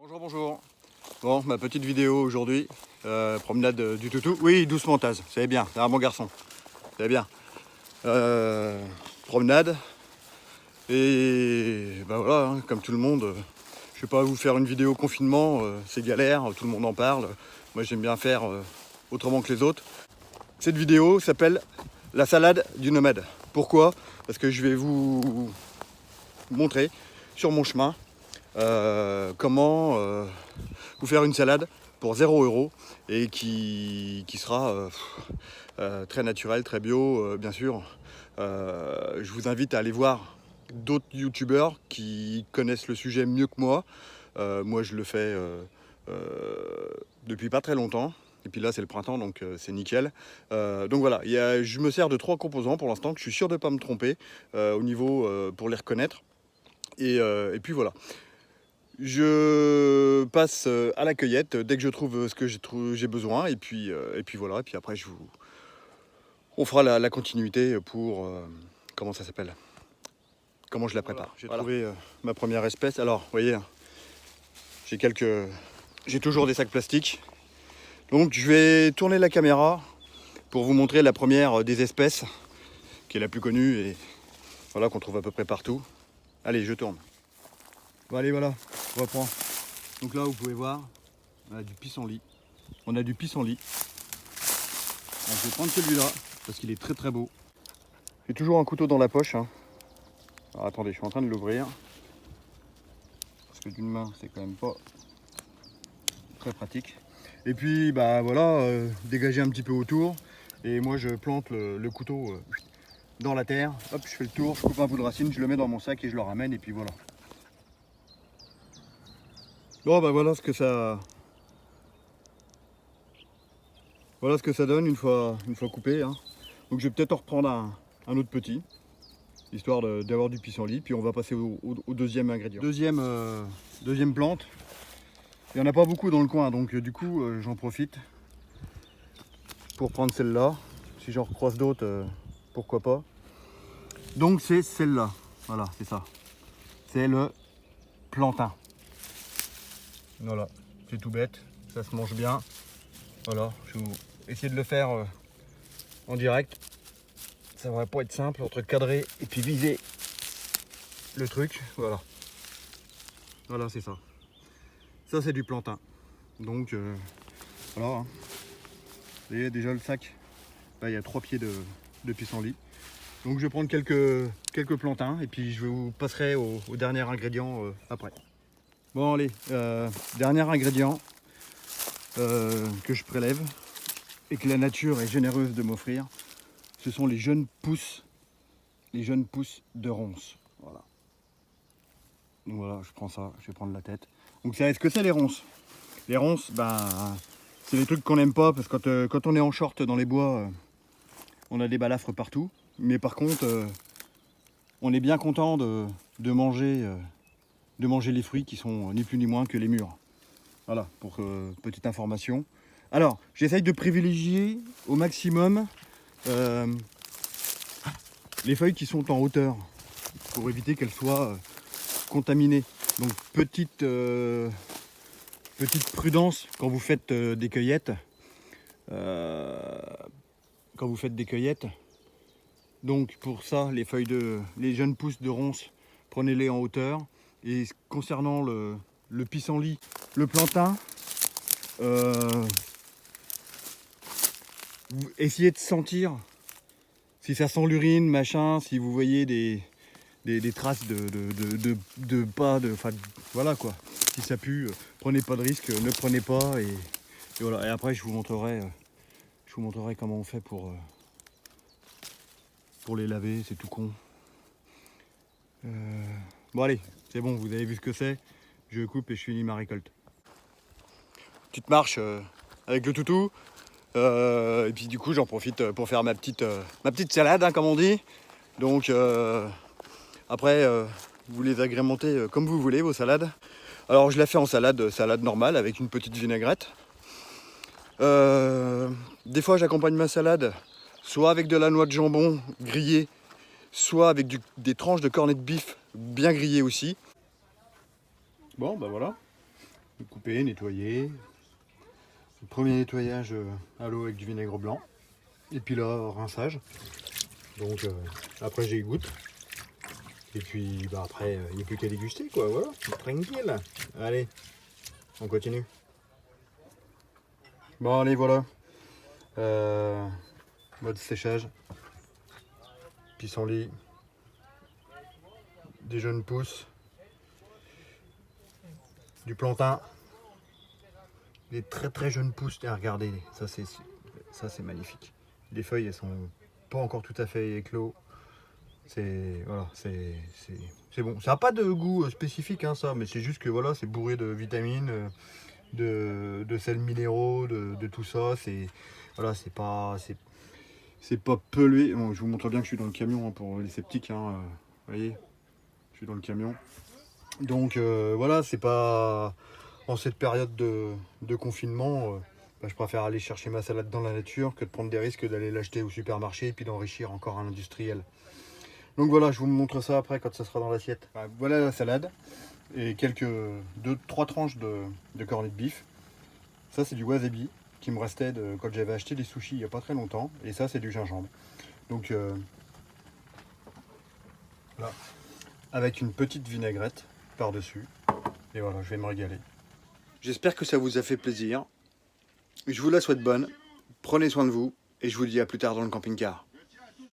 Bonjour, bonjour. Bon, ma petite vidéo aujourd'hui, promenade du toutou. Oui, doucement Taz, c'est bien, c'est un bon garçon, c'est bien. Promenade, et ben voilà, hein, comme tout le monde, je vais pas vous faire une vidéo confinement, c'est galère, tout le monde en parle. Moi j'aime bien faire autrement que les autres. Cette vidéo s'appelle la salade du nomade. Pourquoi? Parce que je vais vous montrer sur mon chemin comment vous faire une salade pour 0 € et qui sera très naturelle, très bio, bien sûr. Je vous invite à aller voir d'autres youtubeurs qui connaissent le sujet mieux que moi. Moi je le fais depuis pas très longtemps. Et puis là c'est le printemps, donc c'est nickel. Donc voilà, je me sers de 3 composants pour l'instant, que je suis sûr de ne pas me tromper au niveau pour les reconnaître. Et puis voilà. Je passe à la cueillette dès que je trouve ce que j'ai besoin. Et puis voilà. Et puis après, on fera la continuité pour... comment ça s'appelle? Comment je la prépare. J'ai trouvé ma première espèce. Alors, vous voyez, j'ai toujours des sacs plastiques. Donc, je vais tourner la caméra pour vous montrer la première des espèces, qui est la plus connue et voilà, qu'on trouve à peu près partout. Allez, je tourne. Bon, allez, voilà, je reprends. Donc là, vous pouvez voir, on a du pissenlit. On a du pissenlit. Alors, je vais prendre celui-là, parce qu'il est très très beau. J'ai toujours un couteau dans la poche. Hein. Alors attendez, je suis en train de l'ouvrir. Parce que d'une main, c'est quand même pas très pratique. Et puis, bah voilà, dégager un petit peu autour. Et moi, je plante le couteau dans la terre. Hop, je fais le tour, je coupe un bout de racine, je le mets dans mon sac et je le ramène. Et puis voilà. Bon, bah voilà ce que ça... Voilà ce que ça donne une fois coupé. Hein. Donc je vais peut-être en reprendre un autre petit, histoire d'avoir du pissenlit. Puis on va passer au deuxième ingrédient. Deuxième plante. Il n'y en a pas beaucoup dans le coin, donc du coup j'en profite pour prendre celle-là. Si j'en recroise d'autres, pourquoi pas. Donc c'est celle-là. Voilà, c'est ça. C'est le plantain. Voilà, c'est tout bête. Ça se mange bien. Voilà, je vais essayer de le faire en direct. Ça va pas être simple entre cadrer et puis viser le truc. Voilà. Voilà, c'est ça. Ça, c'est du plantain. Donc, voilà. Hein. Vous voyez déjà le sac. Là, il y a 3 pieds de pissenlit. Donc, je vais prendre quelques plantains et puis je vous passerai au dernier ingrédient après. Bon, allez, dernier ingrédient que je prélève et que la nature est généreuse de m'offrir. Ce sont les jeunes pousses de ronces. Voilà. Donc voilà, je prends ça, je vais prendre la tête. Donc vous savez ce que c'est les ronces? Les ronces, ben, c'est les trucs qu'on n'aime pas parce que quand on est en short dans les bois, on a des balafres partout. Mais par contre, on est bien content de manger les fruits qui sont ni plus ni moins que les mûres. Voilà, pour petite information. Alors, j'essaye de privilégier au maximum les feuilles qui sont en hauteur pour éviter qu'elles soient contaminées. Donc petite prudence quand vous faites des cueillettes. Donc pour ça, les jeunes pousses de ronces, prenez-les en hauteur. Et concernant le pissenlit, le plantain, essayez de sentir si ça sent l'urine, machin, si vous voyez des traces de pas, enfin voilà quoi. Si ça pue, prenez pas de risque, ne prenez pas et voilà. Et après je vous montrerai comment on fait pour les laver, c'est tout con. Bon allez, c'est bon, vous avez vu ce que c'est. Je coupe et je finis ma récolte. Petite marche avec le toutou. Et puis du coup j'en profite pour faire ma petite salade, hein, comme on dit. Donc après vous les agrémentez comme vous voulez, vos salades. Alors je la fais en salade normale avec une petite vinaigrette. Des fois j'accompagne ma salade soit avec de la noix de jambon grillée, soit avec des tranches de cornets de bif bien grillées aussi. Bon bah voilà, couper, nettoyer. Le premier nettoyage à l'eau avec du vinaigre blanc. Et puis là, rinçage. Donc après j'ai goûte. Et puis bah, après, il n'y a plus qu'à déguster quoi, voilà, tranquille. Allez, on continue. Bon allez voilà. Mode séchage. Pissenlit. Des jeunes pousses. Du plantain. Des très jeunes pousses. Et regardez, ça c'est magnifique. Les feuilles elles sont pas encore tout à fait éclos. C'est voilà, c'est bon. Ça n'a pas de goût spécifique ça, mais c'est juste que voilà, c'est bourré de vitamines, de sels minéraux, de tout ça. C'est voilà, c'est pas pelé. Bon, je vous montre bien que je suis dans le camion pour les sceptiques. Vous voyez, je suis dans le camion. Donc voilà, c'est pas en cette période de confinement. Je préfère aller chercher ma salade dans la nature que de prendre des risques d'aller l'acheter au supermarché et puis d'enrichir encore un industriel. Donc voilà, je vous montre ça après quand ça sera dans l'assiette. Voilà la salade et quelques 2-3 tranches de cornets de bif. Ça c'est du wasabi qui me restait quand j'avais acheté des sushis il n'y a pas très longtemps. Et ça c'est du gingembre. Donc là, avec une petite vinaigrette par-dessus. Et voilà, je vais me régaler. J'espère que ça vous a fait plaisir. Je vous la souhaite bonne. Prenez soin de vous et je vous dis à plus tard dans le camping-car.